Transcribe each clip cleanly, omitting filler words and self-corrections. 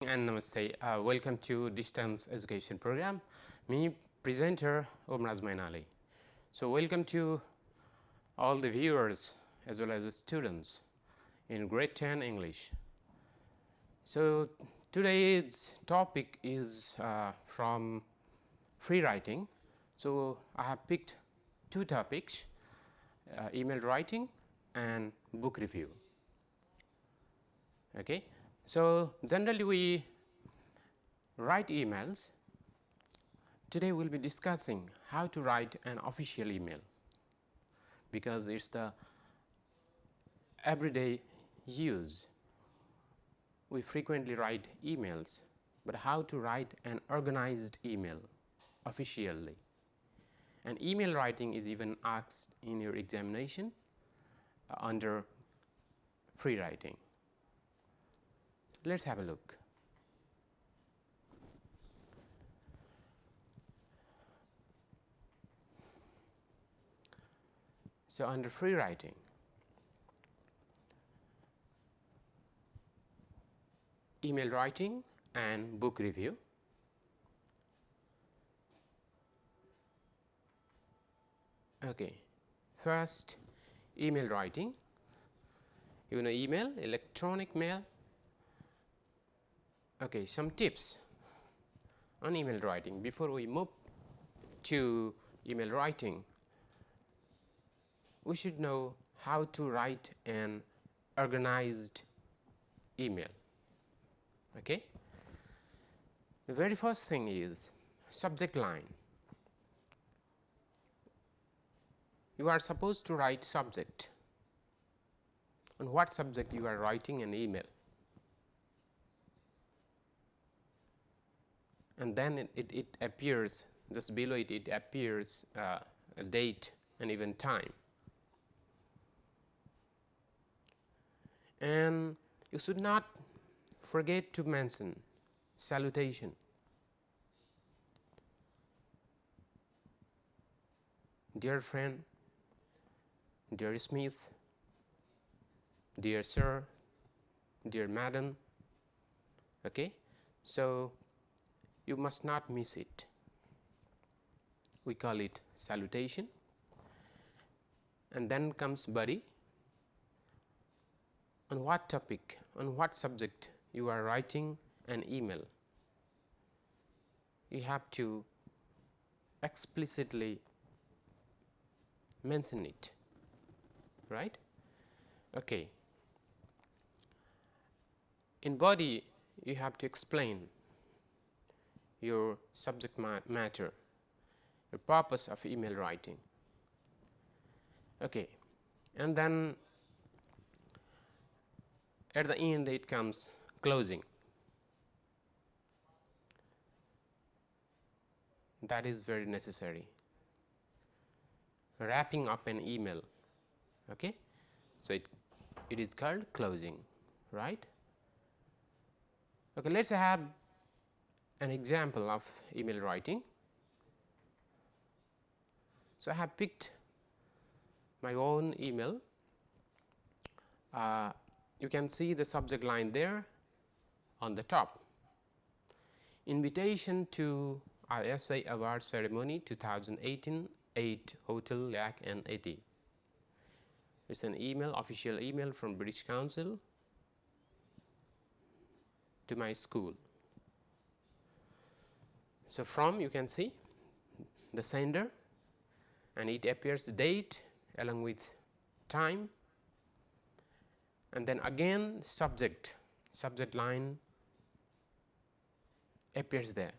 And namaste. Welcome to Distance Education Program. Me presenter Om Raj mainali. So, welcome to all the viewers as well as the students in grade 10 English. So, today's topic is from free writing. So, I have picked two topics, email writing and book review. Okay. So, generally we write emails. Today we will be discussing how to write an official email, because it is the everyday use. We frequently write emails, but how to write an organized email officially. And email writing is even asked in your examination under free writing. Let us have a look. So, under free writing, email writing and book review. Okay. First, email writing. You know, email, electronic mail. Okay, some tips on email writing. Before we move to email writing, we should know how to write an organized email. Okay. The very first thing is subject line. You are supposed to write subject. On what subject you are writing an email? And then it appears just below it appears a date and even time. And you should not forget to mention salutation. Dear friend, dear Smith, dear sir, dear madam. Okay. So, you must not miss it. We call it salutation, and then comes body. On what topic, on what subject you are writing an email, you have to explicitly mention it, right? Okay. In body, you have to explain your subject matter, your purpose of email writing. Okay. And then at the end it comes closing. That is very necessary. Wrapping up an email. Okay. So, it is called closing, right. Okay, let us have an example of email writing. So, I have picked my own email. You can see the subject line there on the top. Invitation to our essay award ceremony 2018 8 Hotel Yak and Eti. It is an email, official email from British Council to my school. So, from you can see the sender, and it appears date along with time, and then again subject line appears there,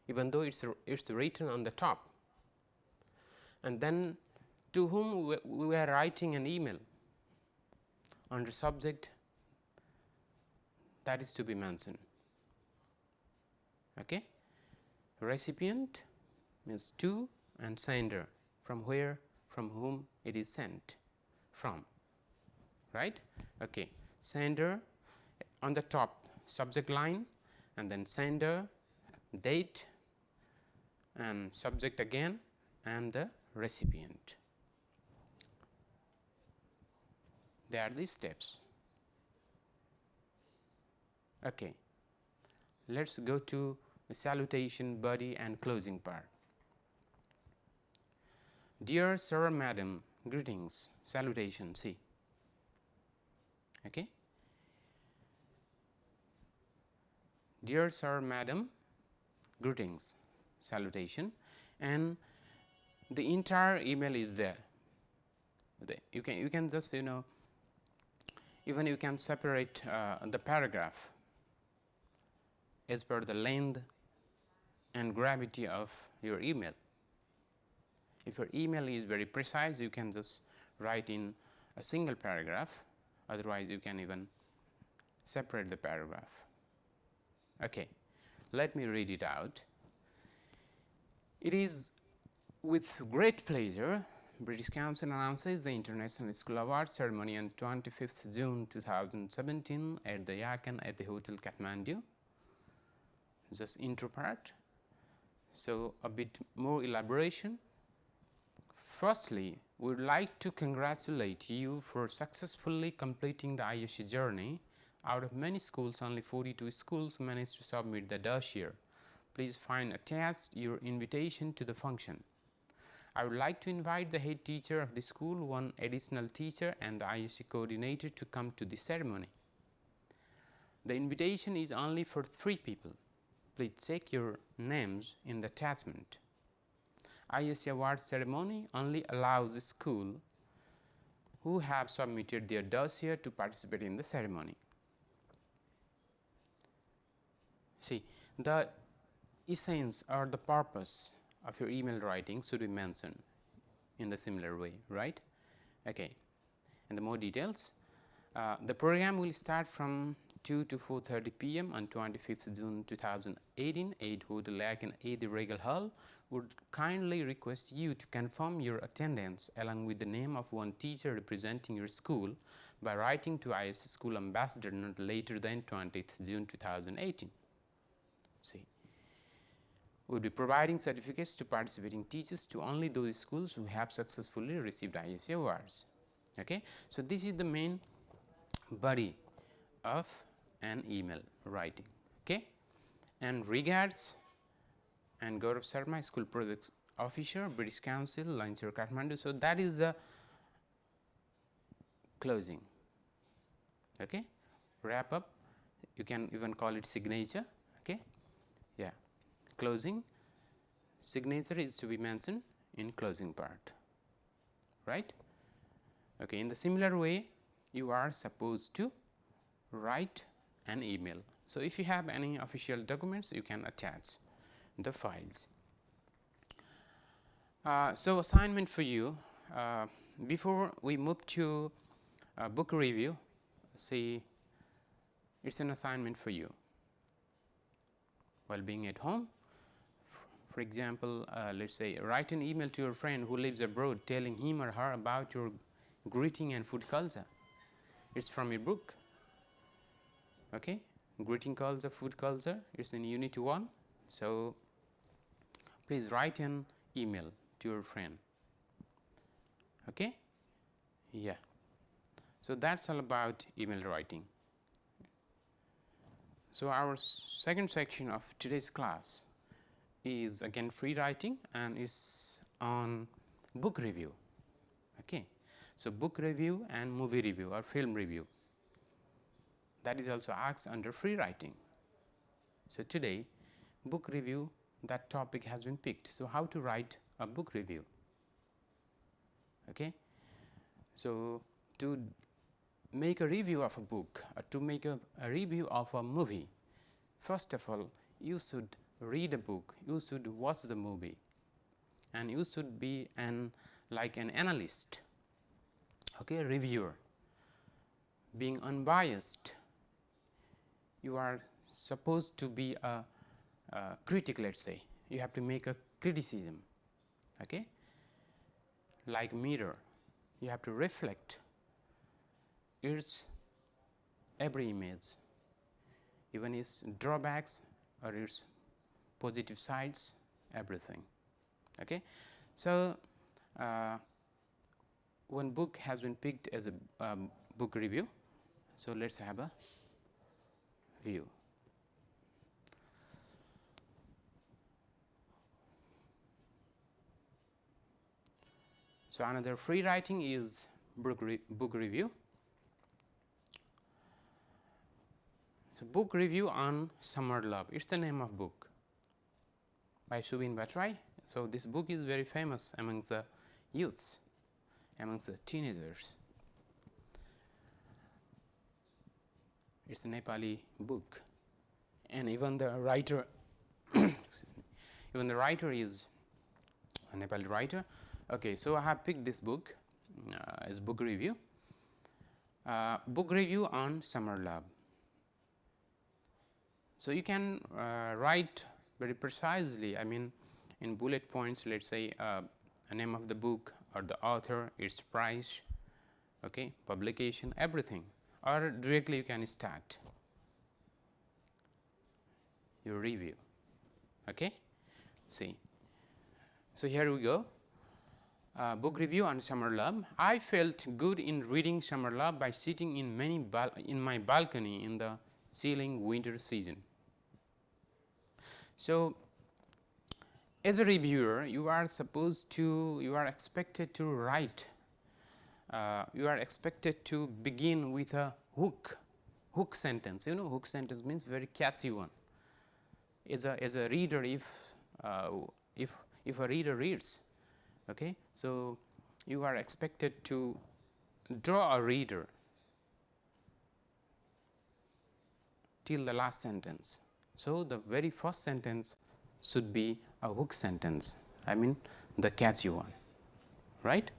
even though it is written on the top. And then to whom we are writing an email, under subject that is to be mentioned. Okay. Recipient means to, and sender from where, from whom it is sent from, right. Okay. Sender on the top, subject line, and then sender, date, and subject again, and the recipient. They are these steps. Okay. Let us go to the salutation, body and closing part. Dear sir, madam, greetings, salutation, see. Okay. Dear sir, madam, greetings, salutation, and the entire email is there. You can just even you can separate the paragraph as per the length and gravity of your email. If your email is very precise, you can just write in a single paragraph, otherwise you can even separate the paragraph. Okay. Let me read it out. It is with great pleasure British Council announces the International School Award ceremony on 25th June 2017 at the Yakan at the Hotel Kathmandu. Just intro part. So, a bit more elaboration. Firstly, we would like to congratulate you for successfully completing the ISC journey. Out of many schools, only 42 schools managed to submit the dossier. Please find attached your invitation to the function. I would like to invite the head teacher of the school, one additional teacher and the ISC coordinator to come to the ceremony. The invitation is only for 3 people. Please check your names in the attachment. ISC award ceremony only allows the school who have submitted their dossier to participate in the ceremony. See, the essence or the purpose of your email writing should be mentioned in the similar way, right? Okay. And the more details, the program will start from 2 to 4:30 p.m. on 25th June 2018 at Hotel Yakan at the Regal Hall. Would kindly request you to confirm your attendance along with the name of one teacher representing your school by writing to ISC School Ambassador not later than 20th June 2018. See, we will be providing certificates to participating teachers to only those schools who have successfully received ISC awards. Okay. So, this is the main body of an email writing. Okay. And regards and Gaurav Sharma, School Projects Officer, British Council, Lanchar, Kathmandu. So, that is the closing. Okay. Wrap up, you can even call it signature. Okay. Yeah. Closing, signature is to be mentioned in closing part, right. Okay. In the similar way, you are supposed to write an email. So, if you have any official documents, you can attach the files. So, assignment for you, before we move to book review, see, it is an assignment for you. While being at home, for example, let us say write an email to your friend who lives abroad telling him or her about your greeting and food culture. It is from your book. Okay. Greeting culture, food culture, it is in unit 1. So, please write an email to your friend. Okay. Yeah. So, that is all about email writing. So, our second section of today's class is again free writing and is on book review. Okay. So, book review and movie review or film review, that is also asked under free writing. So, today book review, that topic has been picked. So, how to write a book review. Okay. So, to make a review of a book or to make a review of a movie, first of all you should read a book, you should watch the movie, and you should be like an analyst, okay, reviewer, being unbiased. You are supposed to be a critic, let us say, you have to make a criticism, okay, like mirror, you have to reflect its every image, even its drawbacks or its positive sides, everything. Okay. So, one book has been picked as a book review. So, let us have a view. So, another free writing is book review. So, book review on Summer Love, it is the name of book by Subin Bhattarai. So, this book is very famous amongst the youths, amongst the teenagers. It is a Nepali book, and even the writer even the writer is a Nepali writer. Okay, so I have picked this book as book review. Book review on Summer Love. So, you can write very precisely, I mean in bullet points, let us say a name of the book or the author, its price, okay, publication, everything, or directly you can start your review. Okay. See. So, here we go. Book review on Summer Love. I felt good in reading Summer Love by sitting in my balcony in the chilling winter season. So, as a reviewer, you are expected to write, you are expected to begin with a hook sentence. You know, hook sentence means very catchy one. As a reader, if a reader reads, okay, so you are expected to draw a reader till the last sentence. So, the very first sentence should be a hook sentence, I mean the catchy one, right.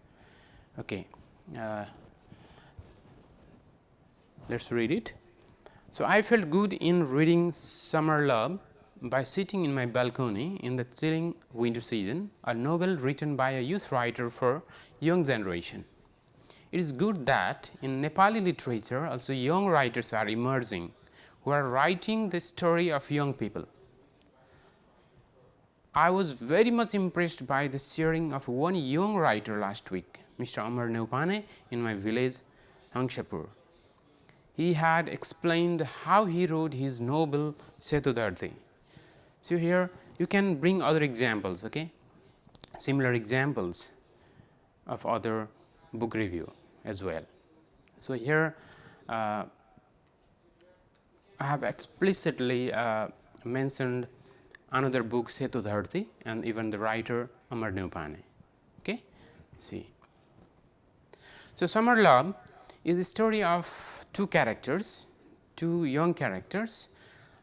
Okay. Let us read it. So, I felt good in reading Summer Love by sitting in my balcony in the chilling winter season, a novel written by a youth writer for young generation. It is good that in Nepali literature also young writers are emerging who are writing the story of young people. I was very much impressed by the sharing of one young writer last week, Mr. Amar Neupane, in my village Hangshapur. He had explained how he wrote his novel Setudardhi. So, here you can bring other examples, okay? Similar examples of other book review as well. So, here I have explicitly mentioned another book Setudardhi and even the writer Amar Neupane. Okay? See. So, Summer Love is a story of two young characters,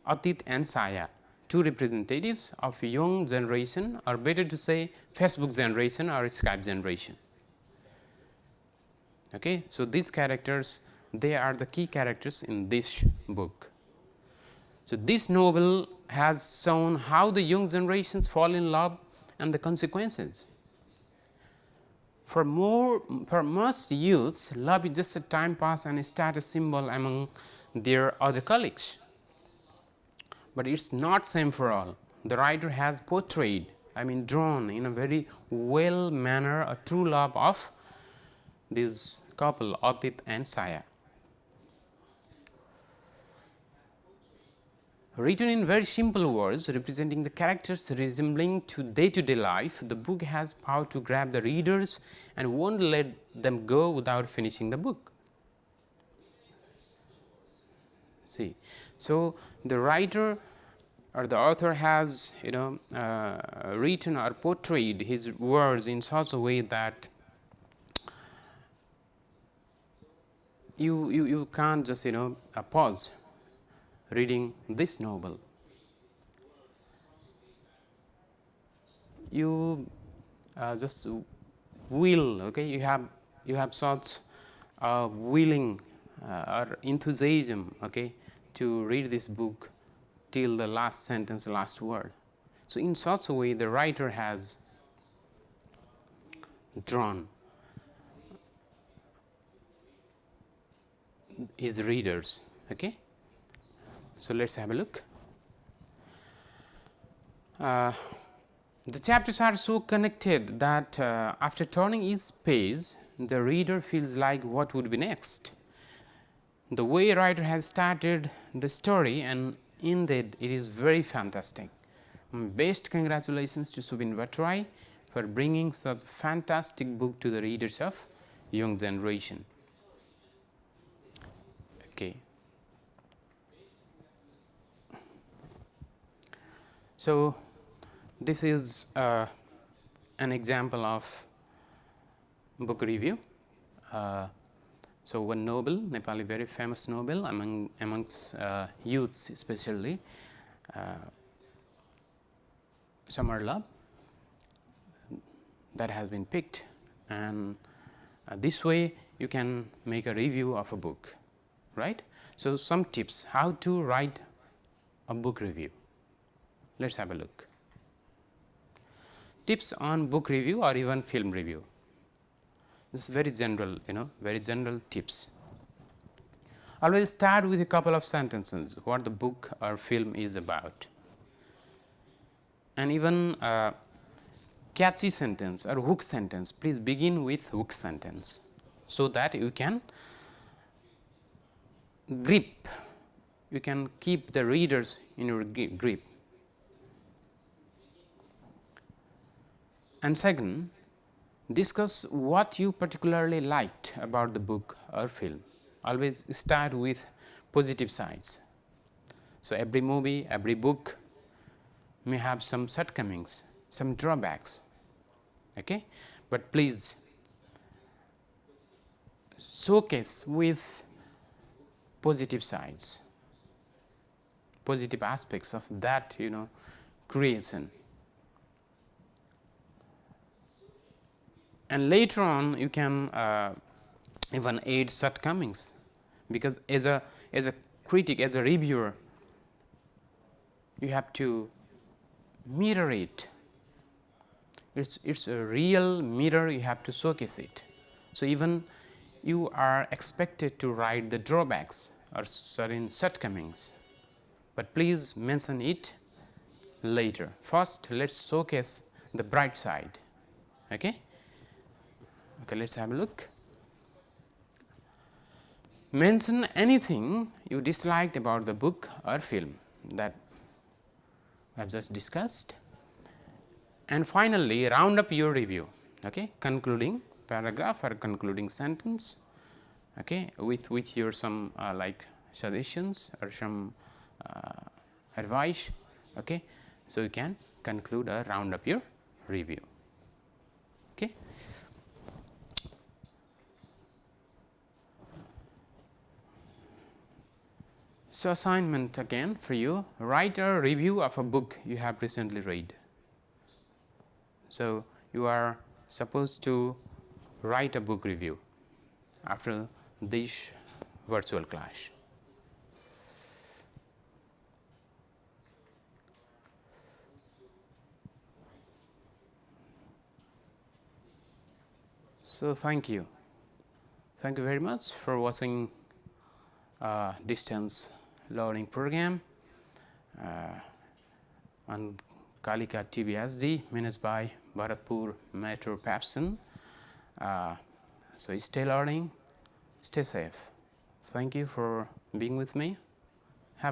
Atit and Saya, two representatives of young generation, or better to say Facebook generation or Skype generation. Okay? So, these characters, they are the key characters in this book. So, this novel has shown how the young generations fall in love and the consequences. For most youths, love is just a time pass and a status symbol among their other colleagues. But it is not same for all. The writer has portrayed, I mean drawn in a very well manner a true love of this couple Atit and Saya. Written in very simple words representing the characters resembling to day-to-day life, the book has power to grab the readers and won't let them go without finishing the book. See, so the writer or the author has written or portrayed his words in such a way that you can't just pause reading this novel. You just will, okay, you have such willing or enthusiasm, okay, to read this book till the last sentence, last word. So, in such a way the writer has drawn his readers. Okay. So, let us have a look. The chapters are so connected that after turning each page, the reader feels like what would be next. The way writer has started the story and ended it is very fantastic. Best congratulations to Subin Bhattarai for bringing such fantastic book to the readers of young generation. Okay. So, this is an example of book review. So, one novel, Nepali very famous novel amongst youths especially, Summer Love, that has been picked, and this way you can make a review of a book, right. So, some tips how to write a book review. Let us have a look. Tips on book review or even film review. This is very general, very general tips. Always start with a couple of sentences what the book or film is about, and even catchy sentence or hook sentence. Please begin with hook sentence, so that you can grip, you can keep the readers in your grip. And second, discuss what you particularly liked about the book or film. Always start with positive sides. So, every movie, every book may have some shortcomings, some drawbacks, okay? But please showcase with positive sides, positive aspects of that creation. And later on you can even aid shortcomings, because as a critic, as a reviewer, you have to mirror it. It's a real mirror, you have to showcase it. So, even you are expected to write the drawbacks or certain shortcomings, but please mention it later. First, let us showcase the bright side. Okay? Okay, let us have a look. Mention anything you disliked about the book or film that I have just discussed, and finally round up your review. Okay, concluding paragraph or concluding sentence. Okay, with your some like suggestions or some advice. Okay, so you can conclude or round up your review. Okay. So, assignment again for you, write a review of a book you have recently read. So, you are supposed to write a book review after this virtual class. So, thank you very much for watching distance learning program on Kalika TBSD managed by Bharatpur Metro PABSON. So, stay learning, stay safe. Thank you for being with me.